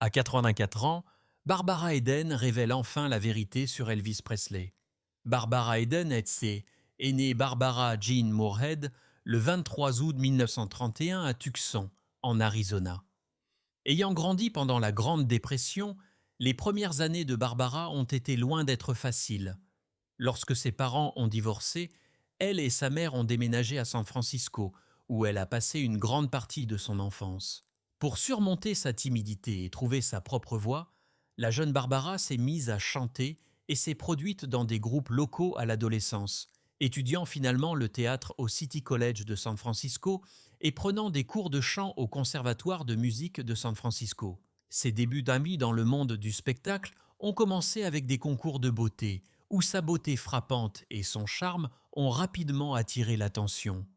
À 84 ans, Barbara Eden révèle enfin la vérité sur Elvis Presley. Barbara Eden est née Barbara Jean Moorhead le 23 août 1931 à Tucson, en Arizona. Ayant grandi pendant la Grande Dépression, les premières années de Barbara ont été loin d'être faciles. Lorsque ses parents ont divorcé, elle et sa mère ont déménagé à San Francisco, où elle a passé une grande partie de son enfance. Pour surmonter sa timidité et trouver sa propre voix, la jeune Barbara s'est mise à chanter et s'est produite dans des groupes locaux à l'adolescence, étudiant finalement le théâtre au City College de San Francisco et prenant des cours de chant au Conservatoire de musique de San Francisco. Ses débuts d'amis dans le monde du spectacle ont commencé avec des concours de beauté, où sa beauté frappante et son charme ont rapidement attiré l'attention.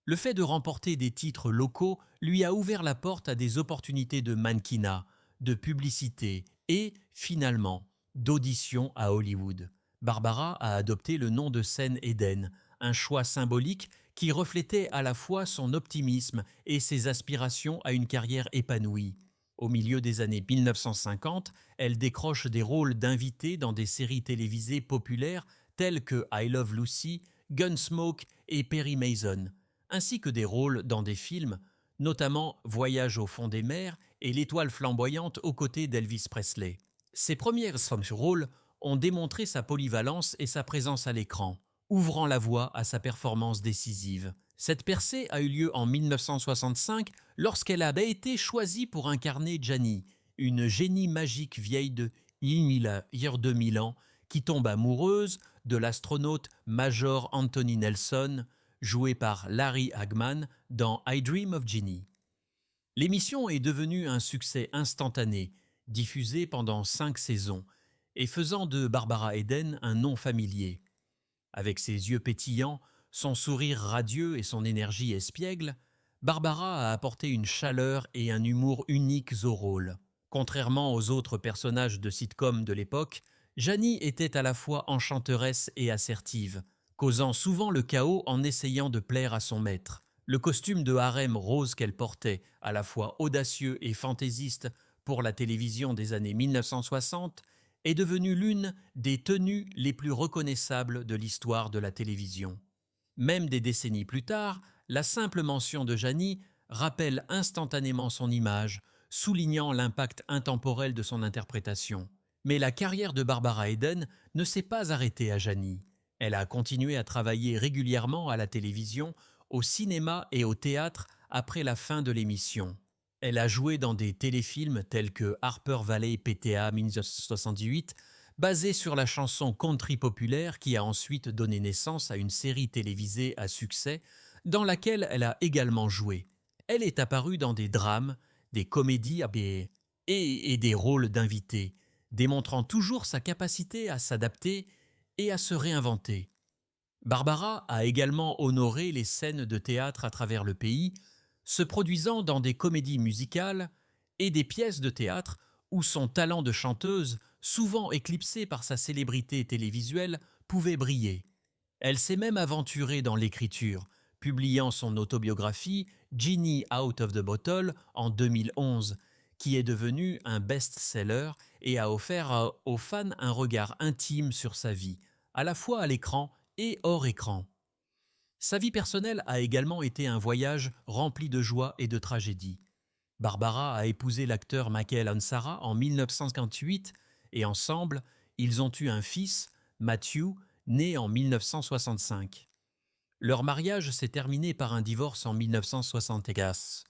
Le fait de remporter des titres locaux lui a ouvert la porte à des opportunités de mannequinat, de publicité et, finalement, d'audition à Hollywood. Barbara a adopté le nom de scène Eden, un choix symbolique qui reflétait à la fois son optimisme et ses aspirations à une carrière épanouie. Au milieu des années 1950, elle décroche des rôles d'invitée dans des séries télévisées populaires telles que I Love Lucy, Gunsmoke et Perry Mason, ainsi que des rôles dans des films, notamment Voyage au fond des mers et L'étoile flamboyante aux côtés d'Elvis Presley. Ses premiers rôles ont démontré sa polyvalence et sa présence à l'écran, ouvrant la voie à sa performance décisive. Cette percée a eu lieu en 1965 lorsqu'elle a été choisie pour incarner Janie, une génie magique vieille de 2000 ans qui tombe amoureuse de l'astronaute Major Anthony Nelson, joué par Larry Hagman dans I Dream of Jeannie. L'émission est devenue un succès instantané, diffusée pendant 5 saisons, et faisant de Barbara Eden un nom familier. Avec ses yeux pétillants, son sourire radieux et son énergie espiègle, Barbara a apporté une chaleur et un humour uniques au rôle. Contrairement aux autres personnages de sitcom de l'époque, Janie était à la fois enchanteresse et assertive, causant souvent le chaos en essayant de plaire à son maître. Le costume de harem rose qu'elle portait, à la fois audacieux et fantaisiste pour la télévision des années 1960, est devenue l'une des tenues les plus reconnaissables de l'histoire de la télévision. Même des décennies plus tard, la simple mention de Janie rappelle instantanément son image, soulignant l'impact intemporel de son interprétation. Mais la carrière de Barbara Eden ne s'est pas arrêtée à Janie. Elle a continué à travailler régulièrement à la télévision, au cinéma et au théâtre après la fin de l'émission. Elle a joué dans des téléfilms tels que Harper Valley PTA 1978, basé sur la chanson country populaire qui a ensuite donné naissance à une série télévisée à succès dans laquelle elle a également joué. Elle est apparue dans des drames, des comédies et des rôles d'invités, démontrant toujours sa capacité à s'adapter et à se réinventer. Barbara a également honoré les scènes de théâtre à travers le pays, se produisant dans des comédies musicales et des pièces de théâtre où son talent de chanteuse, souvent éclipsé par sa célébrité télévisuelle, pouvait briller. Elle s'est même aventurée dans l'écriture, publiant son autobiographie Genie Out of the Bottle en 2011, qui est devenue un best-seller et a offert aux fans un regard intime sur sa vie, à la fois à l'écran et hors écran. Sa vie personnelle a également été un voyage rempli de joie et de tragédie. Barbara a épousé l'acteur Michael Ansara en 1958 et ensemble, ils ont eu un fils, Matthew, né en 1965. Leur mariage s'est terminé par un divorce en 1974,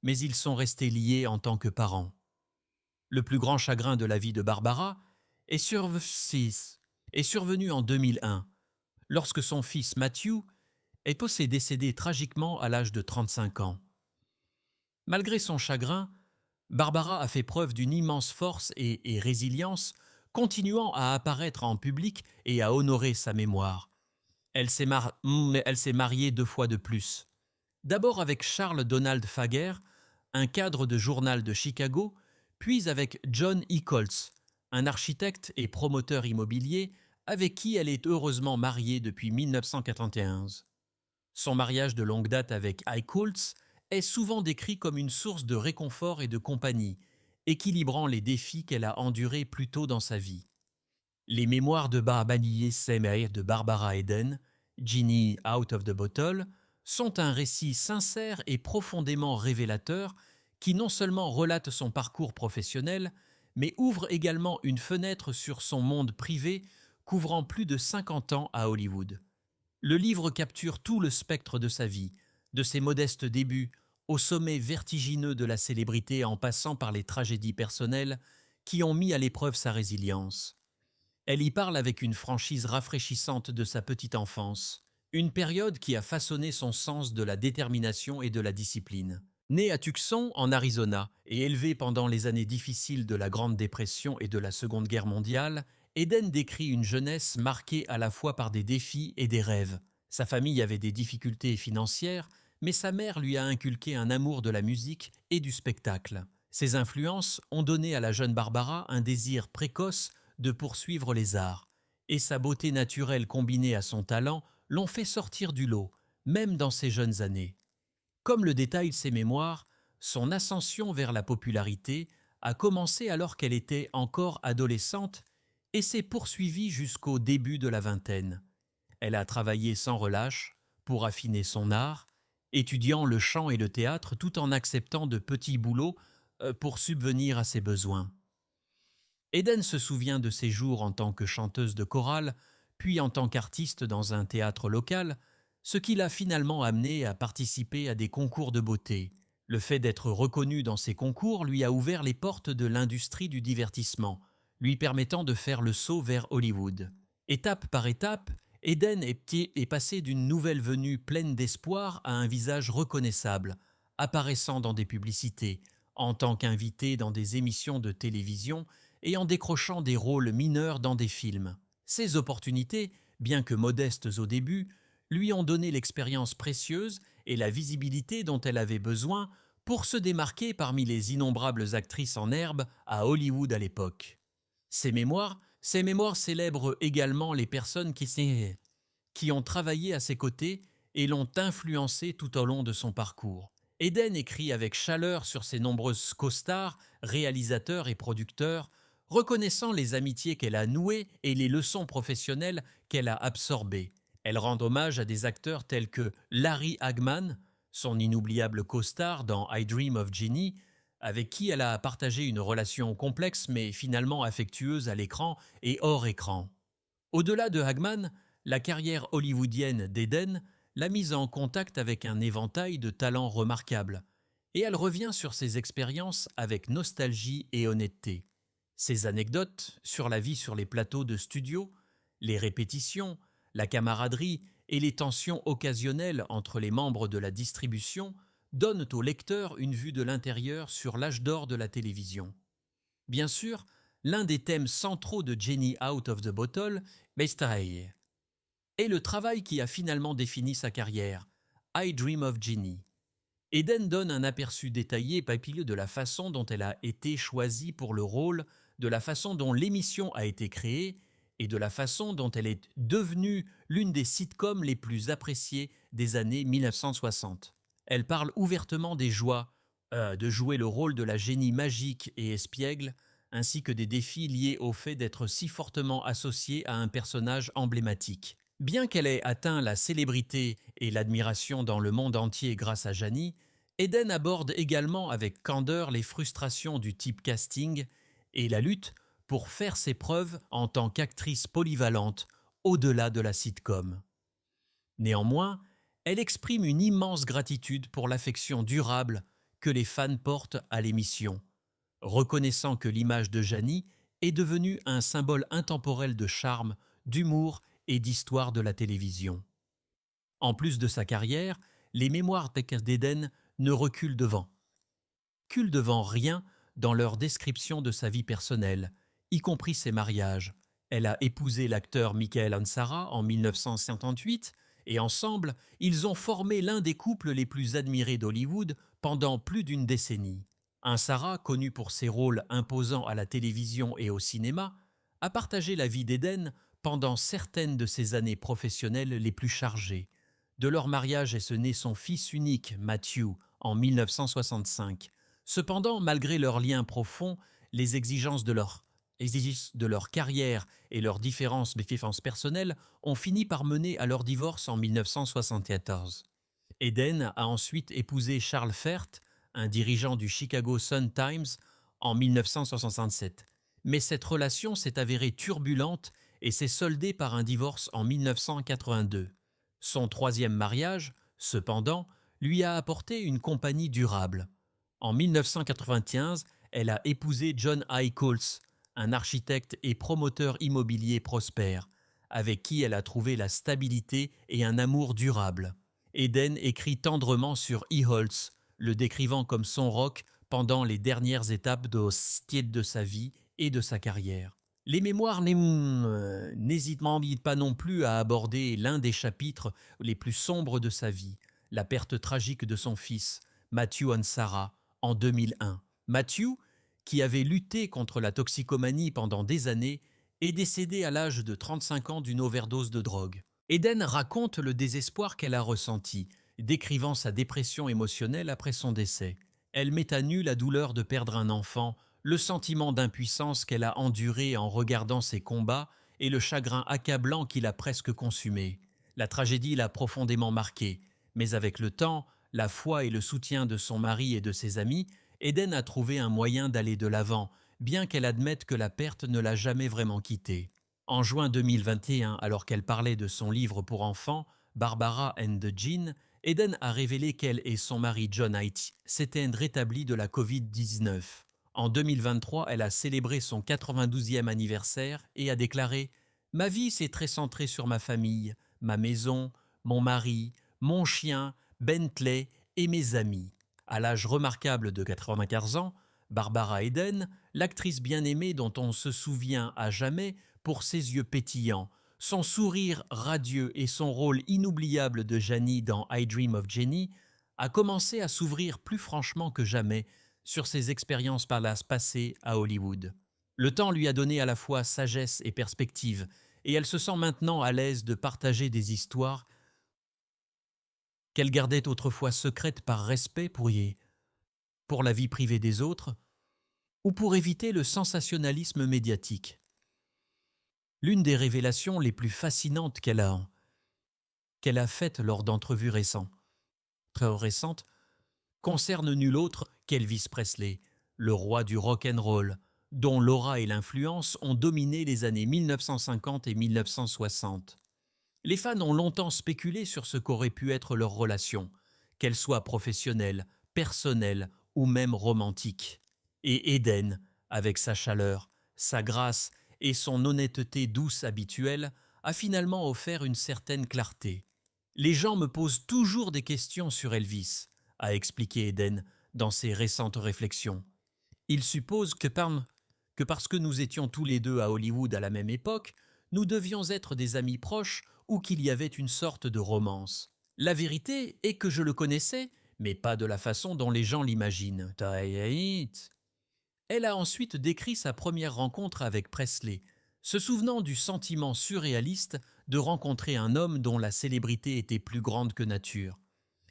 mais ils sont restés liés en tant que parents. Le plus grand chagrin de la vie de Barbara est survenu en 2001, lorsque son fils Matthew est décédé tragiquement à l'âge de 35 ans. Malgré son chagrin, Barbara a fait preuve d'une immense force et résilience, continuant à apparaître en public et à honorer sa mémoire. Elle s'est mariée 2 fois de plus. D'abord avec Charles Donald Fager, un cadre de journal de Chicago, puis avec John Eccles, un architecte et promoteur immobilier avec qui elle est heureusement mariée depuis 1991. Son mariage de longue date avec Eccles est souvent décrit comme une source de réconfort et de compagnie, équilibrant les défis qu'elle a endurés plus tôt dans sa vie. Les mémoires de Barbaniye Semeh de Barbara Eden, Genie Out of the Bottle, sont un récit sincère et profondément révélateur qui non seulement relate son parcours professionnel, mais ouvre également une fenêtre sur son monde privé couvrant plus de 50 ans à Hollywood. Le livre capture tout le spectre de sa vie, de ses modestes débuts au sommet vertigineux de la célébrité en passant par les tragédies personnelles qui ont mis à l'épreuve sa résilience. Elle y parle avec une franchise rafraîchissante de sa petite enfance, une période qui a façonné son sens de la détermination et de la discipline. Née à Tucson, en Arizona, et élevée pendant les années difficiles de la Grande Dépression et de la Seconde Guerre mondiale, Eden décrit une jeunesse marquée à la fois par des défis et des rêves. Sa famille avait des difficultés financières, mais sa mère lui a inculqué un amour de la musique et du spectacle. Ces influences ont donné à la jeune Barbara un désir précoce de poursuivre les arts, et sa beauté naturelle combinée à son talent l'ont fait sortir du lot, même dans ses jeunes années. Comme le détaillent ses mémoires, son ascension vers la popularité a commencé alors qu'elle était encore adolescente et s'est poursuivie jusqu'au début de la vingtaine. Elle a travaillé sans relâche pour affiner son art, étudiant le chant et le théâtre tout en acceptant de petits boulots pour subvenir à ses besoins. Eden se souvient de ses jours en tant que chanteuse de chorale, puis en tant qu'artiste dans un théâtre local, ce qui l'a finalement amenée à participer à des concours de beauté. Le fait d'être reconnue dans ces concours lui a ouvert les portes de l'industrie du divertissement, lui permettant de faire le saut vers Hollywood. Étape par étape, Eden est passée d'une nouvelle venue pleine d'espoir à un visage reconnaissable, apparaissant dans des publicités, en tant qu'invitée dans des émissions de télévision et en décrochant des rôles mineurs dans des films. Ces opportunités, bien que modestes au début, lui ont donné l'expérience précieuse et la visibilité dont elle avait besoin pour se démarquer parmi les innombrables actrices en herbe à Hollywood à l'époque. Ces mémoires célèbrent également les personnes qui ont travaillé à ses côtés et l'ont influencé tout au long de son parcours. Eden écrit avec chaleur sur ses nombreuses co-stars, réalisateurs et producteurs, reconnaissant les amitiés qu'elle a nouées et les leçons professionnelles qu'elle a absorbées. Elle rend hommage à des acteurs tels que Larry Hagman, son inoubliable co-star dans I Dream of Jeannie, avec qui elle a partagé une relation complexe mais finalement affectueuse à l'écran et hors écran. Au-delà de Hagman, la carrière hollywoodienne d'Eden l'a mise en contact avec un éventail de talents remarquables, et elle revient sur ses expériences avec nostalgie et honnêteté. Ses anecdotes sur la vie sur les plateaux de studio, les répétitions, la camaraderie et les tensions occasionnelles entre les membres de la distribution donnent au lecteur une vue de l'intérieur sur l'âge d'or de la télévision. Bien sûr, l'un des thèmes centraux de Genie Out of the Bottle, est le travail qui a finalement défini sa carrière, I Dream of Jeannie. Eden donne un aperçu détaillé et papilleux de la façon dont elle a été choisie pour le rôle, de la façon dont l'émission a été créée et de la façon dont elle est devenue l'une des sitcoms les plus appréciées des années 1960. Elle parle ouvertement des joies de jouer le rôle de la génie magique et espiègle, ainsi que des défis liés au fait d'être si fortement associée à un personnage emblématique. Bien qu'elle ait atteint la célébrité et l'admiration dans le monde entier grâce à Jeannie, Eden aborde également avec candeur les frustrations du typecasting et la lutte pour faire ses preuves en tant qu'actrice polyvalente au-delà de la sitcom. Néanmoins, elle exprime une immense gratitude pour l'affection durable que les fans portent à l'émission, reconnaissant que l'image de Jeannie est devenue un symbole intemporel de charme, d'humour et d'histoire de la télévision. En plus de sa carrière, les mémoires d'Eden ne reculent devant rien dans leur description de sa vie personnelle, y compris ses mariages. Elle a épousé l'acteur Michael Ansara en 1958 et ensemble, ils ont formé l'un des couples les plus admirés d'Hollywood pendant plus d'une décennie. Ansara, connu pour ses rôles imposants à la télévision et au cinéma, a partagé la vie d'Eden pendant certaines de ses années professionnelles les plus chargées. De leur mariage est né son fils unique, Matthew, en 1965, Cependant, malgré leurs liens profonds, les exigences de leur carrière et leurs différences personnelles ont fini par mener à leur divorce en 1974. Eden a ensuite épousé Charles Fert, un dirigeant du Chicago Sun-Times, en 1967. Mais cette relation s'est avérée turbulente et s'est soldée par un divorce en 1982. Son troisième mariage, cependant, lui a apporté une compagnie durable. En 1995, elle a épousé John I. Coles, un architecte et promoteur immobilier prospère, avec qui elle a trouvé la stabilité et un amour durable. Eden écrit tendrement sur E-Holtz, le décrivant comme son rock pendant les dernières étapes de sa vie et de sa carrière. Les mémoires n'hésitent pas non plus à aborder l'un des chapitres les plus sombres de sa vie, la perte tragique de son fils, Matthew Ansara, en 2001. Matthew, qui avait lutté contre la toxicomanie pendant des années, est décédé à l'âge de 35 ans d'une overdose de drogue. Eden raconte le désespoir qu'elle a ressenti, décrivant sa dépression émotionnelle après son décès. Elle met à nu la douleur de perdre un enfant, le sentiment d'impuissance qu'elle a enduré en regardant ses combats et le chagrin accablant qui l'a presque consumé. La tragédie l'a profondément marquée, mais avec le temps, la foi et le soutien de son mari et de ses amis, Eden a trouvé un moyen d'aller de l'avant, bien qu'elle admette que la perte ne l'a jamais vraiment quittée. En juin 2021, alors qu'elle parlait de son livre pour enfants, Barbara and the Gene, Eden a révélé qu'elle et son mari John Haidt s'étaient rétablis de la Covid-19. En 2023, elle a célébré son 92e anniversaire et a déclaré « Ma vie s'est très centrée sur ma famille, ma maison, mon mari, mon chien, Bentley et mes amis. » À l'âge remarquable de 95 ans, Barbara Eden, l'actrice bien-aimée dont on se souvient à jamais pour ses yeux pétillants, son sourire radieux et son rôle inoubliable de Janie dans I Dream of Jenny, a commencé à s'ouvrir plus franchement que jamais sur ses expériences passées à Hollywood. Le temps lui a donné à la fois sagesse et perspective, et elle se sent maintenant à l'aise de partager des histoires qu'elle gardait autrefois secrètes par respect pour la vie privée des autres, ou pour éviter le sensationnalisme médiatique. L'une des révélations les plus fascinantes qu'elle a faites lors d'entrevues récentes, concerne nul autre qu'Elvis Presley, le roi du rock and roll, dont l'aura et l'influence ont dominé les années 1950 et 1960. Les fans ont longtemps spéculé sur ce qu'aurait pu être leur relation, qu'elle soit professionnelle, personnelle ou même romantique. Et Eden, avec sa chaleur, sa grâce et son honnêteté douce habituelle, a finalement offert une certaine clarté. Les gens me posent toujours des questions sur Elvis, a expliqué Eden dans ses récentes réflexions. Ils supposent que parce que nous étions tous les deux à Hollywood à la même époque, nous devions être des amis proches ou qu'il y avait une sorte de romance. La vérité est que je le connaissais, mais pas de la façon dont les gens l'imaginent. Elle a ensuite décrit sa première rencontre avec Presley, se souvenant du sentiment surréaliste de rencontrer un homme dont la célébrité était plus grande que nature.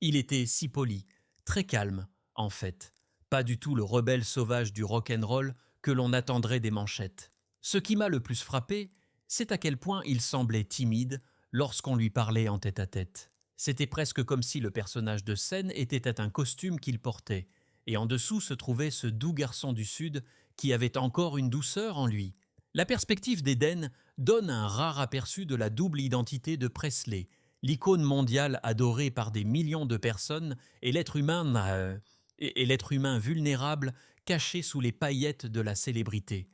Il était si poli, très calme, en fait, pas du tout le rebelle sauvage du rock'n'roll que l'on attendrait des manchettes. Ce qui m'a le plus frappé, c'est à quel point il semblait timide lorsqu'on lui parlait en tête-à-tête. C'était presque comme si le personnage de scène était un costume qu'il portait, et en dessous se trouvait ce doux garçon du Sud qui avait encore une douceur en lui. La perspective d'Eden donne un rare aperçu de la double identité de Presley, l'icône mondiale adorée par des millions de personnes et l'être humain vulnérable caché sous les paillettes de la célébrité.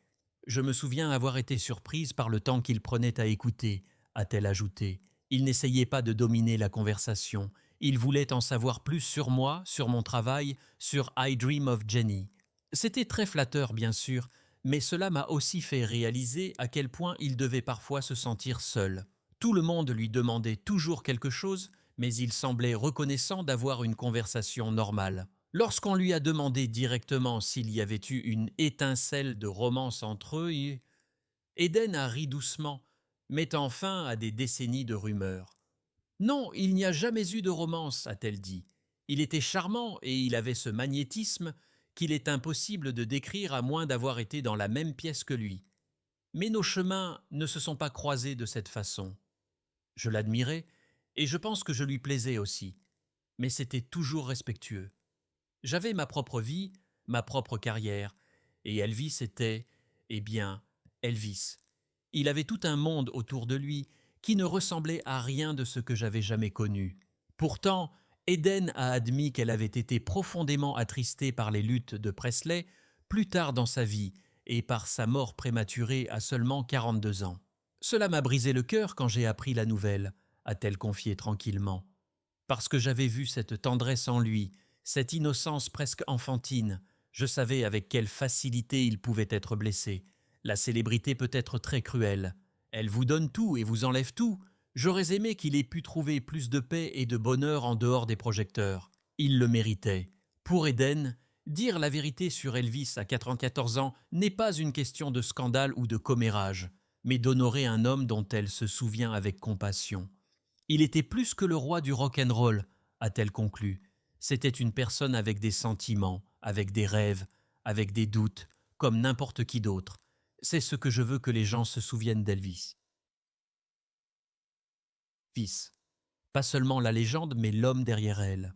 Je me souviens avoir été surprise par le temps qu'il prenait à écouter, a-t-elle ajouté. Il n'essayait pas de dominer la conversation. Il voulait en savoir plus sur moi, sur mon travail, sur I Dream of Jenny. C'était très flatteur, bien sûr, mais cela m'a aussi fait réaliser à quel point il devait parfois se sentir seul. Tout le monde lui demandait toujours quelque chose, mais il semblait reconnaissant d'avoir une conversation normale. Lorsqu'on lui a demandé directement s'il y avait eu une étincelle de romance entre eux, Eden a ri doucement, mettant fin à des décennies de rumeurs. Non, il n'y a jamais eu de romance, a-t-elle dit. Il était charmant et il avait ce magnétisme qu'il est impossible de décrire à moins d'avoir été dans la même pièce que lui. Mais nos chemins ne se sont pas croisés de cette façon. Je l'admirais et je pense que je lui plaisais aussi, mais c'était toujours respectueux. J'avais ma propre vie, ma propre carrière, et Elvis était, eh bien, Elvis. Il avait tout un monde autour de lui qui ne ressemblait à rien de ce que j'avais jamais connu. Pourtant, Eden a admis qu'elle avait été profondément attristée par les luttes de Presley plus tard dans sa vie et par sa mort prématurée à seulement 42 ans. Cela m'a brisé le cœur quand j'ai appris la nouvelle, a-t-elle confié tranquillement. Parce que j'avais vu cette tendresse en lui, cette innocence presque enfantine, je savais avec quelle facilité il pouvait être blessé. La célébrité peut être très cruelle. Elle vous donne tout et vous enlève tout. J'aurais aimé qu'il ait pu trouver plus de paix et de bonheur en dehors des projecteurs. Il le méritait. Pour Eden, dire la vérité sur Elvis à 94 ans n'est pas une question de scandale ou de commérage, mais d'honorer un homme dont elle se souvient avec compassion. Il était plus que le roi du rock'n'roll, a-t-elle conclu. C'était une personne avec des sentiments, avec des rêves, avec des doutes, comme n'importe qui d'autre. C'est ce que je veux que les gens se souviennent d'Elvis. Fils. Pas seulement la légende, mais l'homme derrière elle.